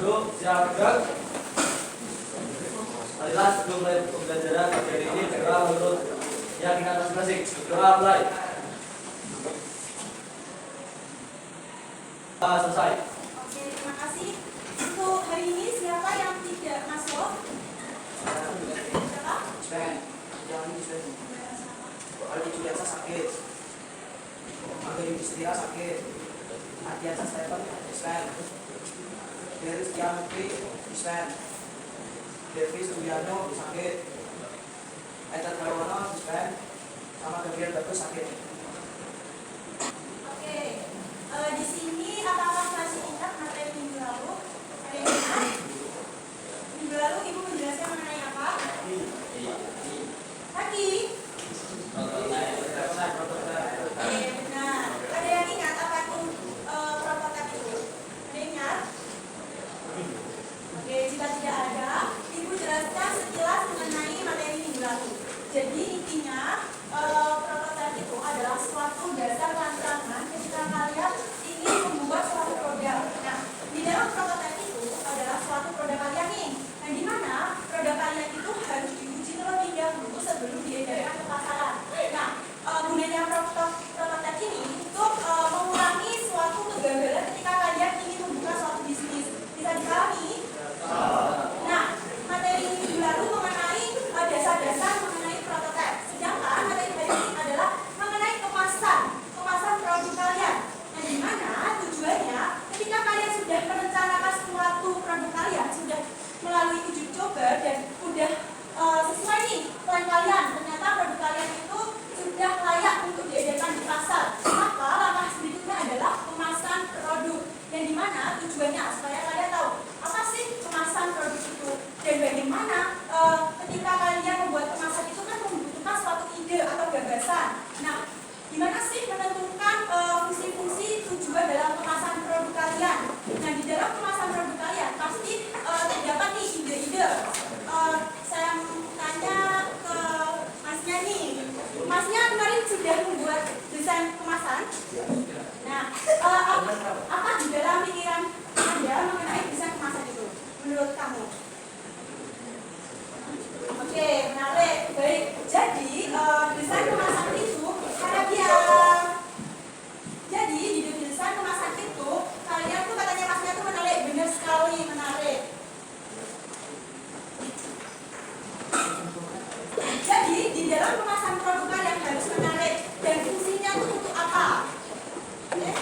Duduk, siap gerak. Marilah sebelum mulai pembelajaran materi ini segera menurut keyakinan masing-masing. Doa mulai. Selesai. Oke, terima kasih. Untuk hari ini siapa yang tidak masuk? Siapa? Sven, jangan Sven. Kalau itu biasa sakit. Kalau itu setia sakit. Adiasa Stephen, Sven. Dari sekian negeri, Sven. Devi Subiano sakit. Eta Karono, Sven. Sama Gabriel Bagus sakit. Oke. Di sini apakah masih ingat materi minggu lalu? Ada yang ingat? Minggu lalu Ibu menjelaskan mengenai apa? Tadi. Oke, benar. Ada yang ingat apa itu prototip itu? Ada yang ingat? Oke, jika tidak ada, Ibu jelaskan sekilas mengenai materi minggu lalu. Jadi intinya prototip itu adalah suatu dasar rancangan ketika kalian ingin membuat suatu produk. Nah, di dalam prototip itu adalah suatu produk kalian nih. Nah, di mana produk kalian itu harus diuji terlebih dahulu sebelum diedarkan ke pasaran. Nah, gunanya prototip ini untuk mengurangi suatu kegagalan ketika kalian ingin membuka suatu bisnis. Bisa dipahami? Nah, materi minggu lalu mengenai dasar-dasar mengenai prototip. Sedangkan materi hari ini adalah mengenai kemasan produk kalian. Nah, di mana tujuannya ketika kalian sudah merencanakan suatu produk kalian, sudah melalui uji coba dan sudah sesuai nih plan kalian, ternyata produk kalian itu sudah layak untuk diedarkan di pasar. Maka langkah berikutnya adalah kemasan produk. Yang di mana tujuannya supaya kalian tahu apa sih kemasan produk itu dan bagaimana ketika kalian membuat kemasan itu kan membutuhkan suatu ide atau gagasan. Nah, gimana sih menentukan fungsi-fungsi tujuan dalam kemasan produk kalian? Nah, di dalam kemasan produk kalian pasti terdapat nih ide-ide. Saya tanya ke Masnya nih. Masnya kemarin sudah membuat desain kemasan. Nah, apa di dalam pikiran Anda mengenai desain kemasan itu menurut kamu? Oke, menarik. Baik. Jadi, desain kemasan itu Jadi, di desain kemasan itu kalian tuh katanya Masnya tuh menarik, benar sekali menarik. Jadi, di dalam kemasan produk kalian harus menarik dan fungsinya itu untuk apa? Oke.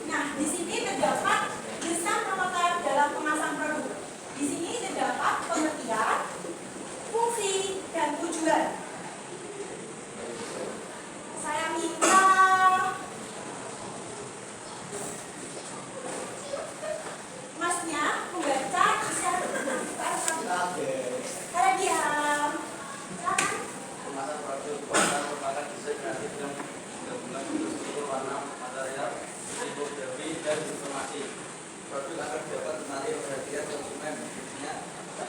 Nah, di sini terdapat desain prototip dalam kemasan produk. Di sini terdapat pengertian, fungsi, dan tujuan. Saya minta Masnya membaca desain karena diam. Silakan. Kemasan produk merupakan desain kreatif yang menggabungkan struktur warna, material, tipografi, dan informasi. Produk akan dapat menarik perhatian konsumen, intinya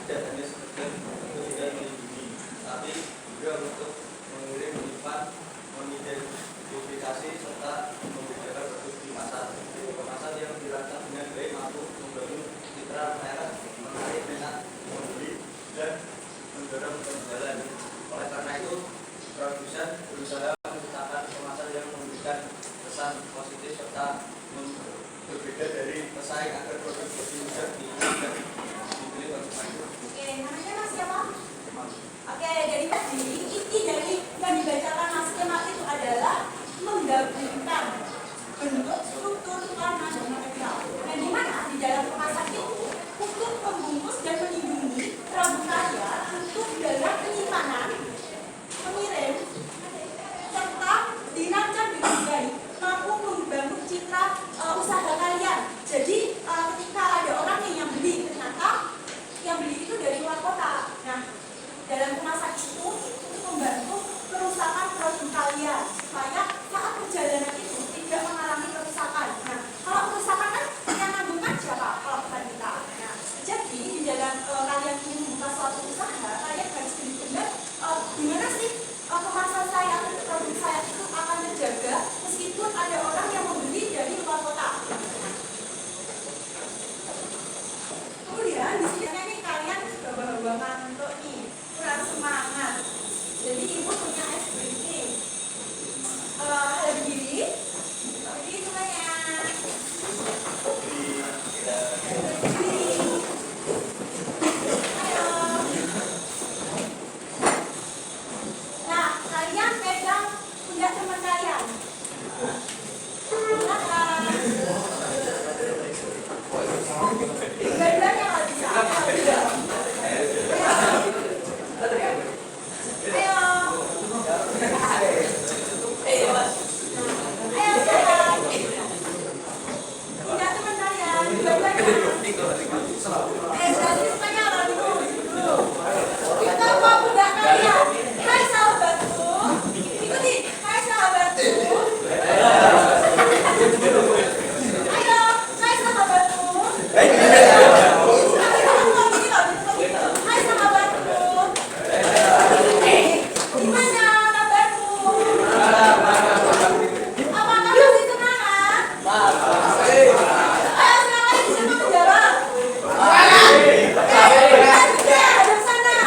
tidak hanya sekedar untuk tidak melindungi, tapi juga untuk mengirim, menyimpan, mengidentifikasi serta membedakan produk di pasar. Kemasan yang dirancang dengan baik mampu membangun citra merek, menarik minat pembeli, dan mendorong penjualan. Oleh karena itu, produsen berusaha menciptakan kemasan yang memberikan kesan positif serta berbeda dari pesaing agar produk lebih mudah dibeli konsumen. Oke, namanya Mas siapa? Oke, dari tadi inti dari yang dibacakan Mas Kemal itu adalah menggabungkan bentuk, struktur, warna, dan material. Dan di mana di dalam kemasan itu untuk membungkus dan melindungi produk kalian untuk dalam penyimpanan, pengirim, serta dirancang dengan baik, mampu membangun citra usaha kalian. Jadi ketika ada orang yang beli, ternyata yang beli itu dari luar kota. Nah, dalam kemasan itu untuk membantu kerusakan produk kalian supaya saat perjalanan itu tidak mengalami kerusakan. Nah, kalau kerusakan kan yang nanggung kan siapa? Kalau bukan kita. Ayo silakan siapa menjawab. Ada sana.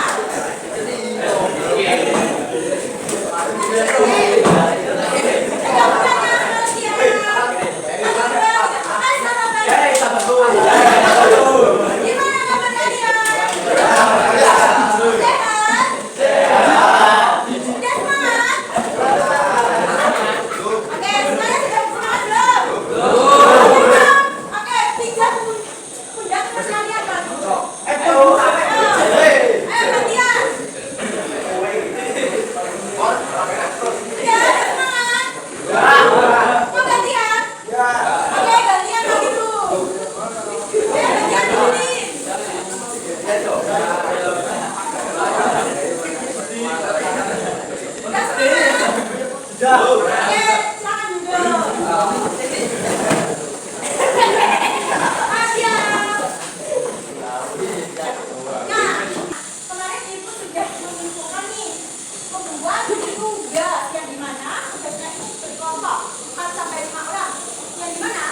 Gimana kabar kalian? Sehat? Sudah semangat? Oke, semuanya sudah semangat belum? Oke, pijat pundak teman kalian baru. Ayo, gantian. Sudah semangat? Mau gantian? Oke, gantian lagi tuh. Gantian turunin. Udah semangat? Oke, silakan duduk. Nah, kemarin ibu sudah mengumpulkan nih membuat tugas yang dimana tugasnya itu berkelompok 4 sampai 5 orang, yang dimana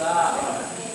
bisa.